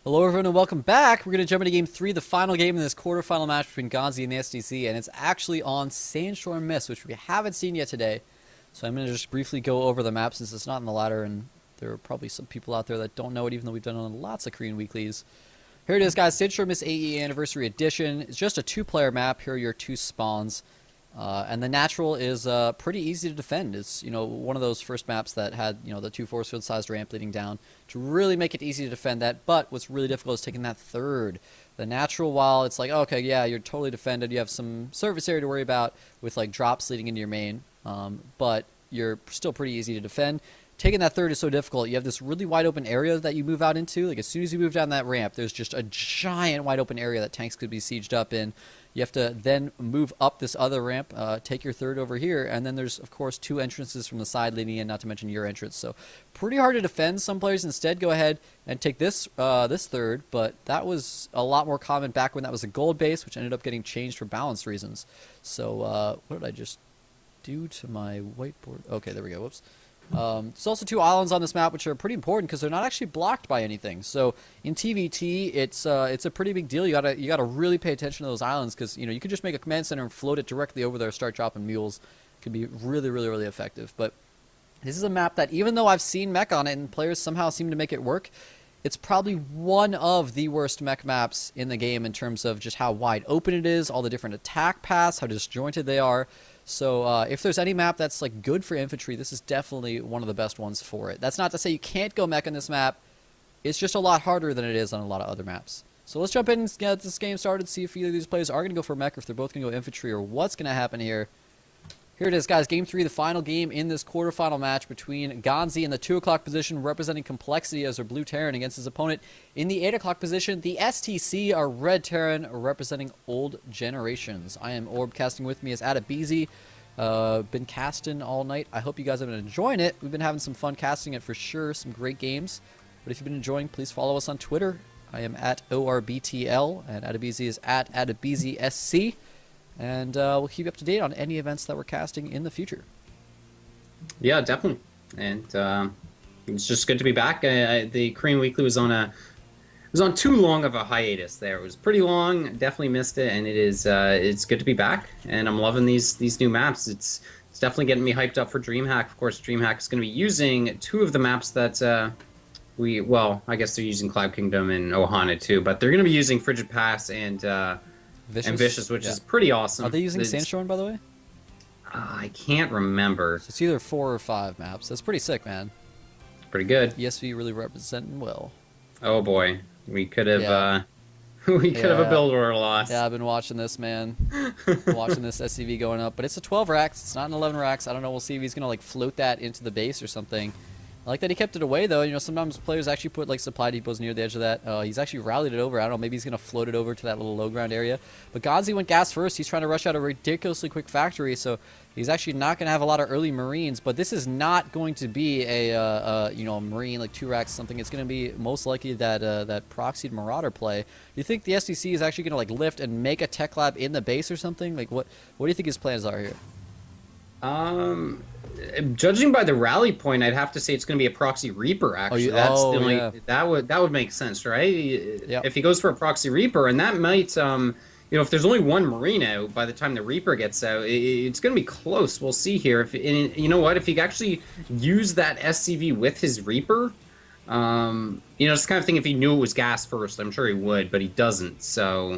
Hello everyone and welcome back. We're going to jump into Game 3, the final game in this quarterfinal match between GanZi and the STC, and it's actually on Sandstorm Mist, which we haven't seen yet today. So I'm going to just briefly go over the map since it's not in the ladder, and there are probably some people out there that don't know it, even though we've done it on lots of Korean Weeklies. Here it is, guys, Sandstorm Mist AE Anniversary Edition. It's just a two-player map. Here are your two spawns. And the natural is pretty easy to defend. It's one of those first maps that had the two force field sized ramp leading down to really make it easy to defend that. But what's really difficult is taking that third. The natural, while it's like, okay, yeah, you're totally defended. You have some surface area to worry about with like drops leading into your main, but you're still pretty easy to defend. Taking that third is so difficult. You have this really wide open area that you move out into. Like as soon as you move down that ramp, there's just a giant wide open area that tanks could be sieged up in. You have to then move up this other ramp, take your third over here, and then there's, of course, two entrances from the side leading in, not to mention your entrance. So pretty hard to defend. Some players instead go ahead and take this this third, but that was a lot more common back when that was a gold base, which ended up getting changed for balance reasons. So what did I just do to my whiteboard? Okay, there we go. Whoops. There's also two islands on this map, which are pretty important because they're not actually blocked by anything. So in TVT, it's a pretty big deal. You gotta really pay attention to those islands because you could just make a command center and float it directly over there, start dropping mules. It could be really effective. But this is a map that, even though I've seen mech on it and players somehow seem to make it work, it's probably one of the worst mech maps in the game in terms of just how wide open it is, all the different attack paths, how disjointed they are. So if there's any map that's like good for infantry, this is definitely one of the best ones for it. That's not to say you can't go mech on this map. It's just a lot harder than it is on a lot of other maps. So let's jump in and get this game started, see if either of these players are going to go for mech, or if they're both going to go infantry, or what's going to happen here. Here it is, guys. Game 3, the final game in this quarterfinal match between GanZi in the 2 o'clock position, representing Complexity as their blue Terran against his opponent in the 8 o'clock position, the STC, our red Terran, representing Old Generations. I am Orb. Casting with me is oGsTheStC. Been casting all night. I hope you guys have been enjoying it. We've been having some fun casting it for sure. Some great games. But if you've been enjoying, please follow us on Twitter. I am at ORBTL, and oGsTheStC is at oGsTheSC. And we'll keep you up to date on any events that we're casting in the future. Yeah, definitely. And it's just good to be back. The Korean Weekly was on too long of a hiatus there. It was pretty long. Definitely missed it, and it's good to be back. And I'm loving these new maps. It's definitely getting me hyped up for DreamHack. Of course, DreamHack is going to be using two of the maps that I guess they're using Cloud Kingdom and Ohana too, but they're going to be using Frigid Pass and Vicious, which is pretty awesome. Are they using Sandstorm, by the way? I can't remember. So it's either 4 or 5 maps. That's pretty sick, man. Pretty good. ESV really representing well. Oh boy, we could have have a build order loss. Yeah, I've been watching this, man. Watching this SCV going up, but it's a 12 racks. It's not an 11 racks. I don't know. We'll see if he's gonna like float that into the base or something. I like that he kept it away, though. Sometimes players actually put like supply depots near the edge of that. He's actually rallied it over. I don't know. Maybe he's going to float it over to that little low ground area. But GanZi went gas first. He's trying to rush out a ridiculously quick factory, so he's actually not going to have a lot of early Marines. But this is not going to be a Marine, like 2 racks something. It's going to be most likely that proxied Marauder play. Do you think the SDC is actually going to like lift and make a tech lab in the base or something? Like what do you think his plans are here? Judging by the rally point, I'd have to say it's going to be a proxy Reaper. Actually, that would make sense, right? Yep. If he goes for a proxy Reaper, and that might, if there's only one Marine out by the time the Reaper gets out, it's going to be close. We'll see here. If if he actually used that SCV with his Reaper, it's the kind of thing. If he knew it was gas first, I'm sure he would, but he doesn't. So.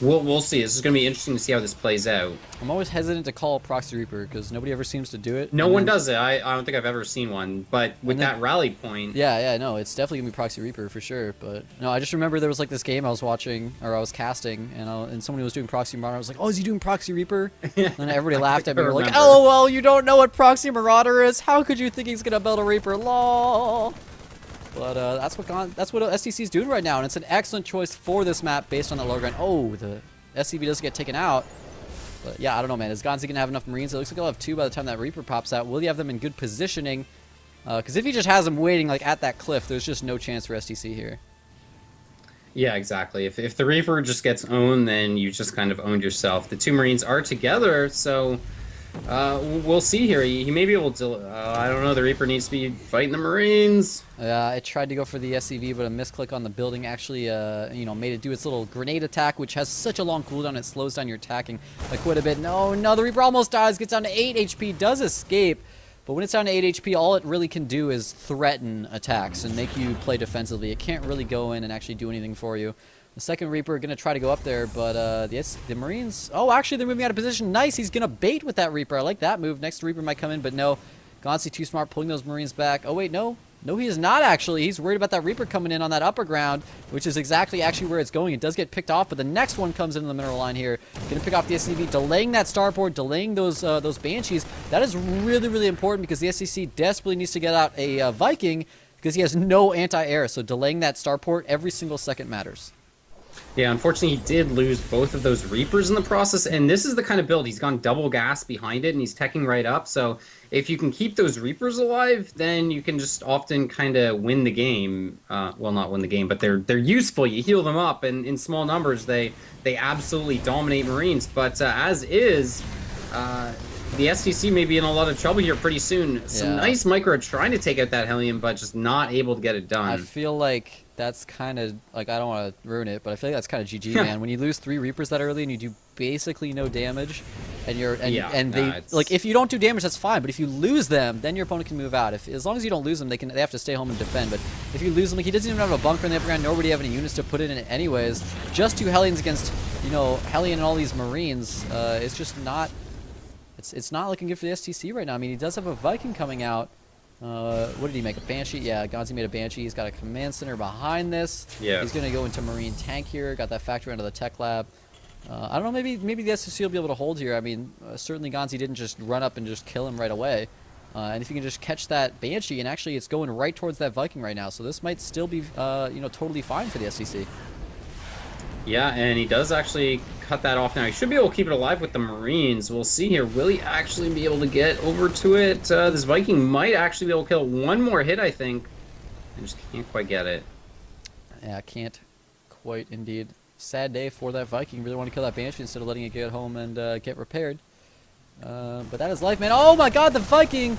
We'll see. This is going to be interesting to see how this plays out. I'm always hesitant to call Proxy Reaper because nobody ever seems to do it. No one does it. I don't think I've ever seen one. But with that rally point... Yeah, no, it's definitely going to be Proxy Reaper for sure. But no, I just remember there was like this game I was watching, or I was casting, and somebody was doing Proxy Marauder. I was like, oh, is he doing Proxy Reaper? And then everybody laughed at me. We're like, LOL, you don't know what Proxy Marauder is? How could you think he's going to build a Reaper? LOL. But that's what STC is doing right now, and it's an excellent choice for this map based on the low ground. Oh, the SCV doesn't get taken out. But yeah, I don't know, man. Is GanZi going to have enough Marines? It looks like he'll have 2 by the time that Reaper pops out. Will he have them in good positioning? Because if he just has them waiting like at that cliff, there's just no chance for STC here. Yeah, exactly. If the Reaper just gets owned, then you just kind of owned yourself. The 2 Marines are together, so We'll see here. He may be able to. I don't know. The Reaper needs to be fighting the Marines. I tried to go for the SCV, but a misclick on the building actually, made it do its little grenade attack, which has such a long cooldown. It slows down your attacking by quite a bit. No, the Reaper almost dies. Gets down to 8 HP. Does escape. But when it's down to 8 HP, all it really can do is threaten attacks and make you play defensively. It can't really go in and actually do anything for you. The second Reaper going to try to go up there, but the Marines... Oh, actually, they're moving out of position. Nice. He's going to bait with that Reaper. I like that move. Next Reaper might come in, but no. GanZi too smart, pulling those Marines back. Oh, wait, no. No, he is not, actually. He's worried about that Reaper coming in on that upper ground, which is exactly where it's going. It does get picked off, but the next one comes in the mineral line here. Going to pick off the SCV, delaying that starboard, delaying those Banshees. That is really, really important because the SCC desperately needs to get out a Viking because he has no anti-air. So delaying that starport every single second matters. Yeah, unfortunately, he did lose both of those Reapers in the process, and this is the kind of build. He's gone double gas behind it, and he's teching right up, so if you can keep those Reapers alive, then you can just often kind of win the game. Well, not win the game, but they're useful. You heal them up, and in small numbers, they absolutely dominate Marines, but as is... the STC may be in a lot of trouble here pretty soon. Some nice micro trying to take out that Hellion, but just not able to get it done. I feel like that's kind of, like, I don't want to ruin it, but I feel like that's kind of GG, man. When you lose 3 Reapers that early and you do basically no damage, and if you don't do damage, that's fine, but if you lose them, then your opponent can move out. As long as you don't lose them, they have to stay home and defend, but if you lose them, like, he doesn't even have a bunker in the upper ground, nor would he have any units to put it in it anyways. Just 2 Hellions against, Hellion and all these Marines, it's just not... It's not looking good for the STC right now. I mean, he does have a Viking coming out. What did he make? A Banshee? Yeah, GanZi made a Banshee. He's got a command center behind this. Yeah. He's going to go into Marine tank here. Got that factory under the tech lab. I don't know, maybe the STC will be able to hold here. I mean, certainly GanZi didn't just run up and just kill him right away. And if you can just catch that Banshee, and actually it's going right towards that Viking right now, so this might still be, totally fine for the STC. Yeah, and he does actually cut that off now. He should be able to keep it alive with the Marines. We'll see here. Will he actually be able to get over to it? This Viking might actually be able to kill one more hit, I think. I just can't quite get it. Yeah, can't quite indeed. Sad day for that Viking. Really want to kill that Banshee instead of letting it get home and get repaired. But that is life, man. Oh my god, the Viking!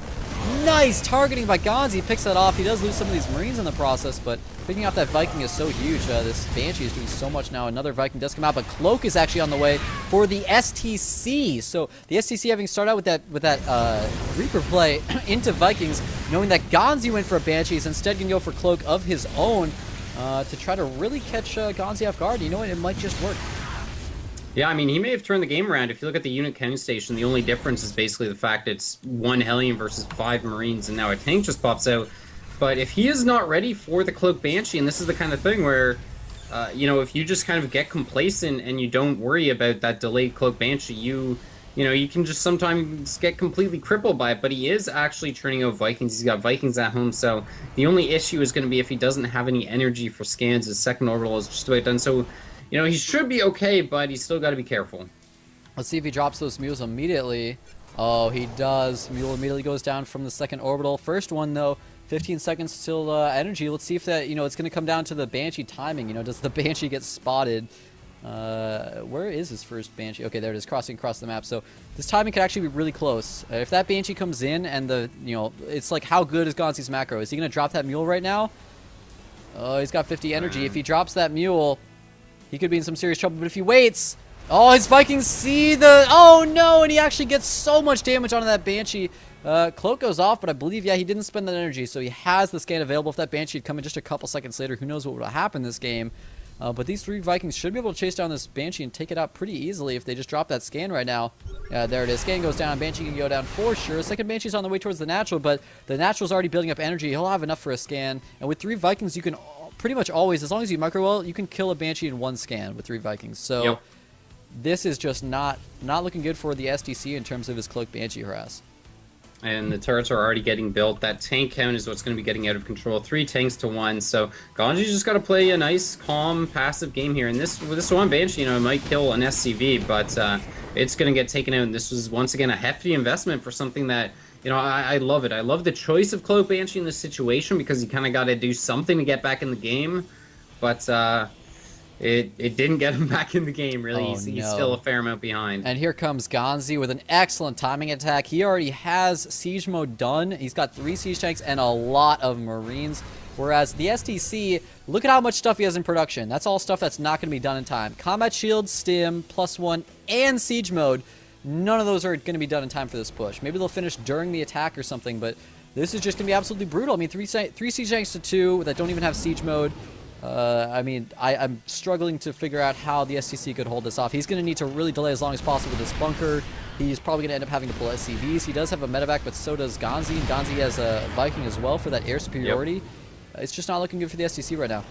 Nice targeting by GanZi. Picks that off. He does lose some of these Marines in the process, but picking off that Viking is so huge. This Banshee is doing so much now. Another Viking does come out, but cloak is actually on the way for the STC. So the STC having started out with that Reaper play into Vikings, knowing that GanZi went for a Banshee, is instead going to go for cloak of his own to try to really catch GanZi off guard. You know what? It might just work. Yeah, I mean, he may have turned the game around. If you look at the unit counting station, the only difference is basically the fact it's 1 Hellion versus 5 Marines, and now a tank just pops out. But if he is not ready for the Cloak Banshee, and this is the kind of thing where, if you just kind of get complacent and you don't worry about that delayed Cloak Banshee, you can just sometimes get completely crippled by it. But he is actually turning out Vikings. He's got Vikings at home, so the only issue is going to be if he doesn't have any energy for scans. His second orbital is just about done. So, he should be okay, but he's still got to be careful. Let's see if he drops those mules immediately. Oh, he does. Mule immediately goes down from the second orbital. First one, though, 15 seconds till energy. Let's see if that, it's going to come down to the Banshee timing. Does the Banshee get spotted? Where is his first Banshee? Okay, there it is, crossing across the map. So this timing could actually be really close. If that Banshee comes in and it's like, how good is GanZi's macro? Is he going to drop that mule right now? Oh, he's got 50 energy. If he drops that mule, he could be in some serious trouble. But if he waits, oh, his Vikings see the... Oh, no, and he actually gets so much damage onto that Banshee. Cloak goes off, but I believe, he didn't spend that energy, so he has the scan available. If that Banshee had come in just a couple seconds later, who knows what would have happened this game. But these 3 Vikings should be able to chase down this Banshee and take it out pretty easily if they just drop that scan right now. There it is. Scan goes down. Banshee can go down for sure. Second Banshee's on the way towards the natural, but the natural's already building up energy. He'll have enough for a scan. And with 3 Vikings, you can pretty much always, as long as you micro well, you can kill a Banshee in 1 scan with 3 Vikings. So this is just not looking good for the STC in terms of his Cloak Banshee harass. And the turrets are already getting built. That tank count is what's going to be getting out of control. 3 tanks to 1. So GanZi's just got to play a nice, calm, passive game here. And with this one Banshee, it might kill an SCV, but it's going to get taken out. And this was, once again, a hefty investment for something that, I love it. I love the choice of Cloak Banshee in this situation because you kind of got to do something to get back in the game. But, It didn't get him back in the game, really. Oh, He's still no. a fair amount behind. And here comes GanZi with an excellent timing attack. He already has siege mode done. He's got 3 siege tanks and a lot of marines. Whereas the STC, look at how much stuff he has in production. That's all stuff that's not going to be done in time. Combat shield, stim, +1, and siege mode. None of those are going to be done in time for this push. Maybe they'll finish during the attack or something, but this is just going to be absolutely brutal. I mean, three siege tanks to 2 that don't even have siege mode. I mean, I'm struggling to figure out how the STC could hold this off. He's going to need to really delay as long as possible with this bunker. He's probably going to end up having to pull SCVs. He does have a medevac, but so does GanZi. And GanZi has a Viking as well for that air superiority. Yep. It's just not looking good for the STC right now.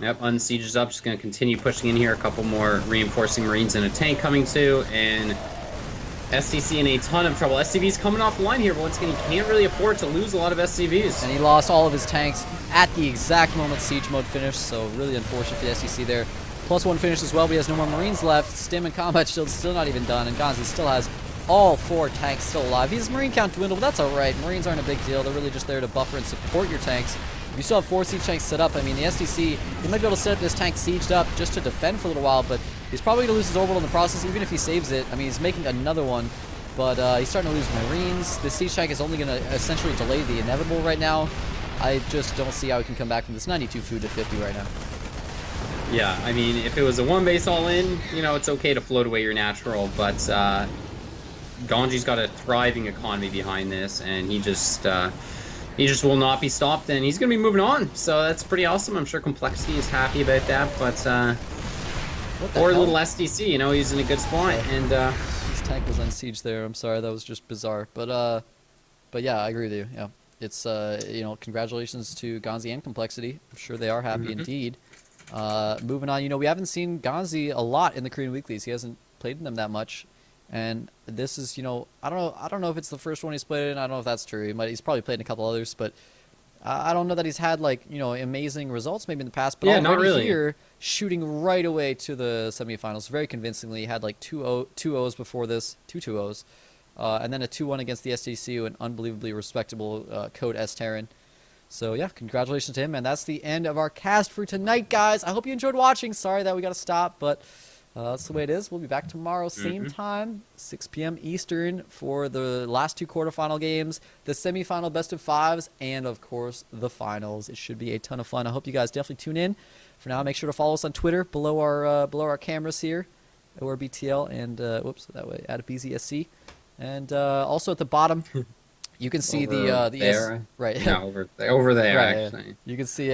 Yep, Unsiege is up. Just going to continue pushing in here. A couple more reinforcing marines and a tank coming too. And STC in a ton of trouble. SCV's coming off the line here, but once again, he can't really afford to lose a lot of SCVs. And he lost all of his tanks at the exact moment siege mode finished, so really unfortunate for the STC there. +1 finish as well, but he has no more marines left. Stim and combat shield still not even done, and GanZi still has all 4 tanks still alive. His marine count dwindled, but that's alright. Marines aren't a big deal. They're really just there to buffer and support your tanks. If you still have 4 siege tanks set up, I mean, the STC, he might be able to set up this tank sieged up just to defend for a little while, but he's probably going to lose his orbital in the process, even if he saves it. I mean, he's making another one, but he's starting to lose marines. This siege tank is only going to essentially delay the inevitable right now. I just don't see how he can come back from this 92 food to 50 right now. Yeah, I mean, if it was a 1 base all in, you know, it's okay to float away your natural, but GanZi's got a thriving economy behind this, and he just will not be stopped, and he's going to be moving on. So that's pretty awesome. I'm sure Complexity is happy about that, but or little STC, you know, he's in a good spot, and his tank was on siege there. I'm sorry, that was just bizarre, but yeah, I agree with you. Yeah, it's you know, congratulations to GanZi and Complexity. I'm sure they are happy indeed. Moving on, you know, we haven't seen GanZi a lot in the Korean Weeklies. He hasn't played in them that much. And this is, you know, I don't know if it's the first one he's played in. I don't know if that's true. He's probably played in a couple others, but I don't know that he's had, like, you know, amazing results maybe in the past. But yeah, not really. Here, shooting right away to the semifinals very convincingly. He had like 2 O's before this, 2 O's, and then a 2-1 against the STC, an unbelievably respectable coL.GanZi. So yeah, congratulations to him. And that's the end of our cast for tonight, guys. I hope you enjoyed watching. Sorry that we got to stop, but that's the way it is. We'll be back tomorrow, same time, 6 p.m. Eastern, for the last 2 quarterfinal games, the semifinal best of 5s, and of course the finals. It should be a ton of fun. I hope you guys definitely tune in. For now, make sure to follow us on Twitter below our cameras here, ORBTL, and whoops, that way @BZSC, and also at the bottom. You can see the there, right? Yeah, over there, right, actually. Yeah. You can see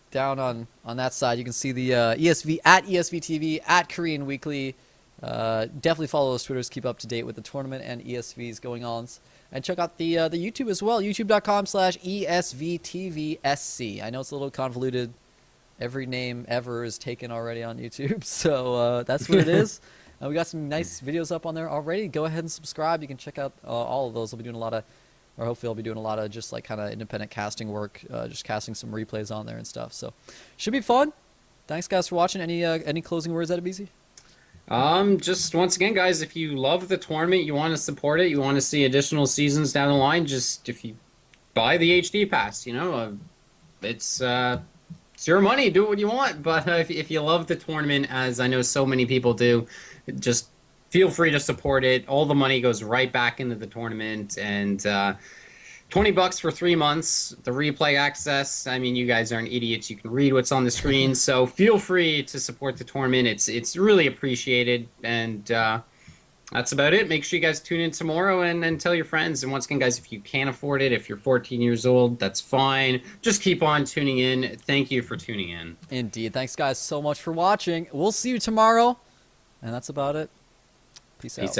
down on that side. You can see the ESV @ESV TV @Korean Weekly. Definitely follow those Twitters. Keep up to date with the tournament and ESVs going on, and check out the YouTube as well. YouTube.com/ESVTVSC. I know it's a little convoluted. Every name ever is taken already on YouTube, so that's what it is. We got some nice videos up on there already. Go ahead and subscribe. You can check out all of those. I'll be doing a lot of, or hopefully I'll be doing a lot of just like kind of independent casting work, just casting some replays on there and stuff. So should be fun. Thanks guys for watching. Any closing words out of BZ? Just once again, guys, if you love the tournament, you want to support it, you want to see additional seasons down the line, just if you buy the HD pass, you know, it's your money, do what you want. But if you love the tournament, as I know so many people do, just feel free to support it. All the money goes right back into the tournament, and $20 for 3 months, the replay access. I mean, you guys aren't idiots. You can read what's on the screen, so feel free to support the tournament. It's really appreciated, and that's about it. Make sure you guys tune in tomorrow and tell your friends. And once again, guys, if you can't afford it, if you're 14 years old, that's fine. Just keep on tuning in. Thank you for tuning in. Indeed. Thanks, guys, so much for watching. We'll see you tomorrow, and that's about it. Peace out.